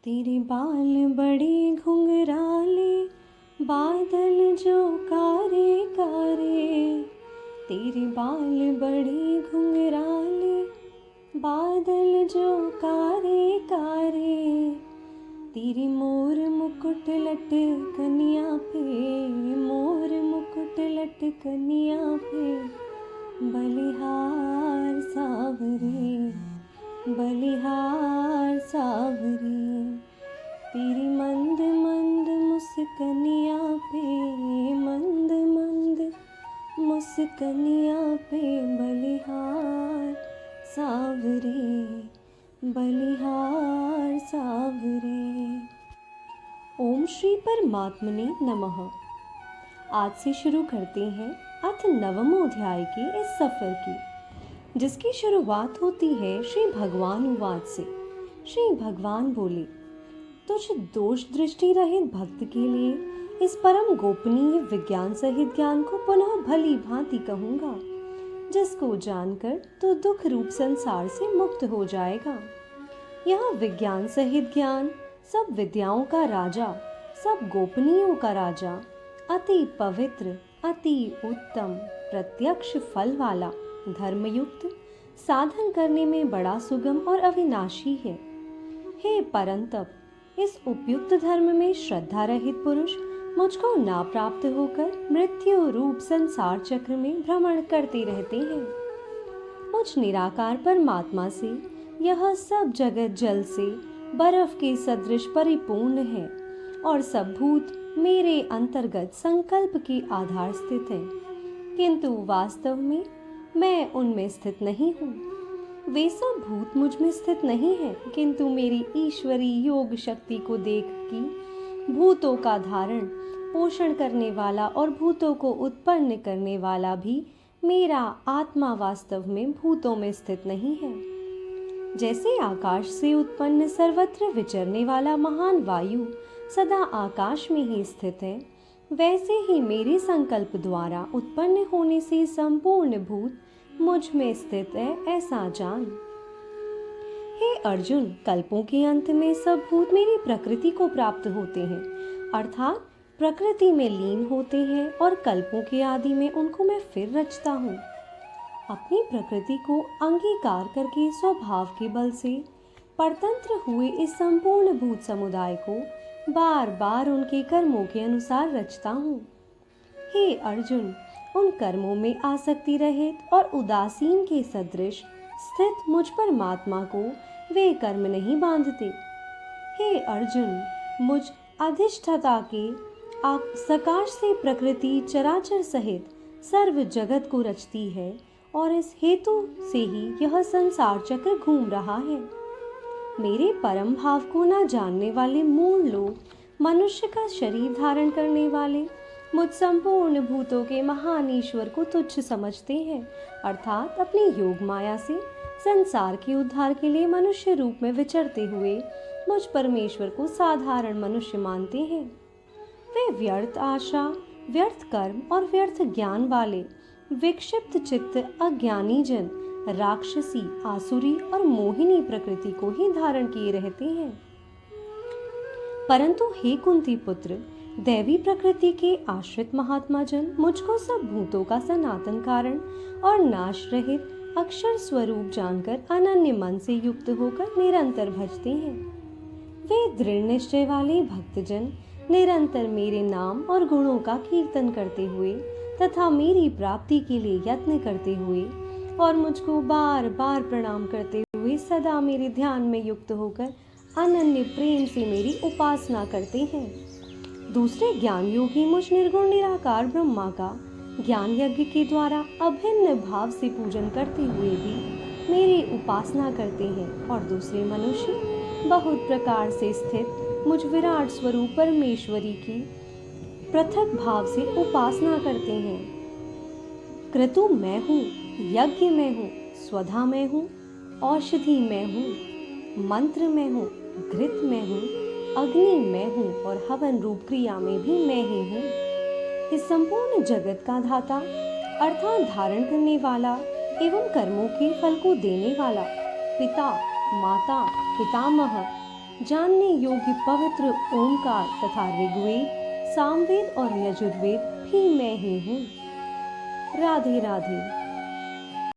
तेरे बाल बड़े घुंघराले, बादल जो कारे कारे। तेरे बाल बड़े घुंघराले, बादल जो कारे कारे। तेरी मोर मुकुट लटकनिया पे, मोर मुकुट लटकनिया पे। बलिहार सावरे, बलिहार सावरे। तेरी मंद मंद मुस्कनिया पे, मंद मंद मुस्कनिया पे। बलिहार सावरे, बलिहार सावरे। ओम श्री परमात्मने नमः। आज से शुरू करते हैं अथ नवमोध्याय के इस सफर की, जिसकी शुरुआत होती है श्री भगवान उवाच से। श्री भगवान बोले, तुझ दोष दृष्टि रहित भक्त के लिए इस परम गोपनीय विज्ञान सहित ज्ञान को पुनः भली भांति कहूँगा, जिसको जानकर तो दुख रूप संसार से मुक्त हो जाएगा। यह विज्ञान सहित ज्ञान सब विद्याओं का राजा, सब गोपनीयों का राजा, अति पवित्र, अति उत्तम, प्रत्यक्ष फल वाला, धर्मयुक्त, साधन करने में बड़ा सुगम और अविनाशी है। हे परंतप, इस उपयुक्त धर्म में श्रद्धा रहित पुरुष मुझको ना प्राप्त होकर मृत्यु रूप संसार चक्र में भ्रमण करते रहते हैं। मुझ निराकार परमात्मा से यह सब जगत जल से बर्फ के सदृश परिपूर्ण है और सब भूत मेरे अंतर्गत संकल्प के आधार स्थित है, किंतु वास्तव में मैं उनमें स्थित नहीं हूँ। वे सब भूत मुझ में स्थित नहीं है, किंतु मेरी ईश्वरी योग शक्ति को देख कि भूतों का धारण पोषण करने वाला और भूतों को उत्पन्न करने वाला भी मेरा आत्मा वास्तव में भूतों में स्थित नहीं है। जैसे आकाश से उत्पन्न सर्वत्र विचरने वाला महान वायु सदा आकाश में ही स्थित है, वैसे ही मेरे संकल्प द्वारा उत्पन्न होने से संपूर्ण भूत मुझ में स्थित है, ऐसा जान। हे अर्जुन, कल्पों के अंत में सब भूत मेरी प्रकृति को प्राप्त होते हैं, अर्थात प्रकृति में लीन होते हैं, और कल्पों के आदि में उनको मैं फिर रचता हूँ। अपनी प्रकृति को अंगीकार करके स्वभाव के बल से परतंत्र हुए इस संपूर्ण भूत समुदाय को बार बार उनके कर्मों के अनुसार रचता हूँ। हे अर्जुन, उन कर्मों में आसक्ति रहित और उदासीन के सदृश स्थित मुझ परमात्मा को वे कर्म नहीं बांधते। हे अर्जुन, मुझ अधिष्ठता के सकाश से प्रकृति चराचर सहित सर्व जगत को रचती है, और इस हेतु से ही यह संसार चक्र घूम रहा है। मेरे परम भाव को न जानने वाले मूल लोग मनुष्य का शरीर धारण करने वाले मुझ संपूर्ण भूतों के महान ईश्वर को तुच्छ समझते हैं, अर्थात अपनी योग माया से संसार के उद्धार के लिए मनुष्य रूप में विचरते हुए मुझ परमेश्वर को साधारण मनुष्य मानते हैं। वे व्यर्थ आशा, व्यर्थ कर्म और व्यर्थ ज्ञान वाले विक्षिप्त चित्त अज्ञानी जन राक्षसी, आसुरी और मोहिनी प्रकृति को ही धारण किए रहते हैं। परंतु हे कुंती पुत्र, दैवी प्रकृति के आश्रित महात्मा जन मुझको सब भूतों का सनातन कारण और नाश रहित अक्षर स्वरूप जानकर अनन्य मन से युक्त होकर निरंतर भजते हैं। वे दृढ़ निश्चय वाले भक्तजन निरंतर मेरे नाम और गुणों का कीर्तन करते हुए तथा मेरी प्राप्ति के लिए यत्न करते हुए और मुझको बार बार प्रणाम करते हुए सदा मेरे ध्यान में युक्त होकर अनन्य प्रेम से मेरी उपासना करते हैं। दूसरे ज्ञान योगी मुझ निर्गुण निराकार ब्रह्मा का ज्ञान यज्ञ के द्वारा अभिन्न भाव से पूजन करते हुए भी मेरी उपासना करते हैं, और दूसरे मनुष्य बहुत प्रकार से स्थित मुझ विराट स्वरूप परमेश्वरी की पृथक भाव से उपासना करते हैं। क्रतु मैं हूँ, यज्ञ मैं हूँ, स्वधा मैं हूँ, औषधि मैं हूँ, मंत्र मैं हूँ, घृत मैं हूँ, अग्नि मैं हूँ, और हवन रूप क्रिया में भी मैं ही हूँ। इस संपूर्ण जगत का धाता अर्थात धारण करने वाला एवं कर्मों के फल को देने वाला पिता, माता, पितामह, जानने योग्य पवित्र ओंकार तथा ऋग्वेद, सामवेद और यजुर्वेद भी मैं ही हूँ। राधे राधे।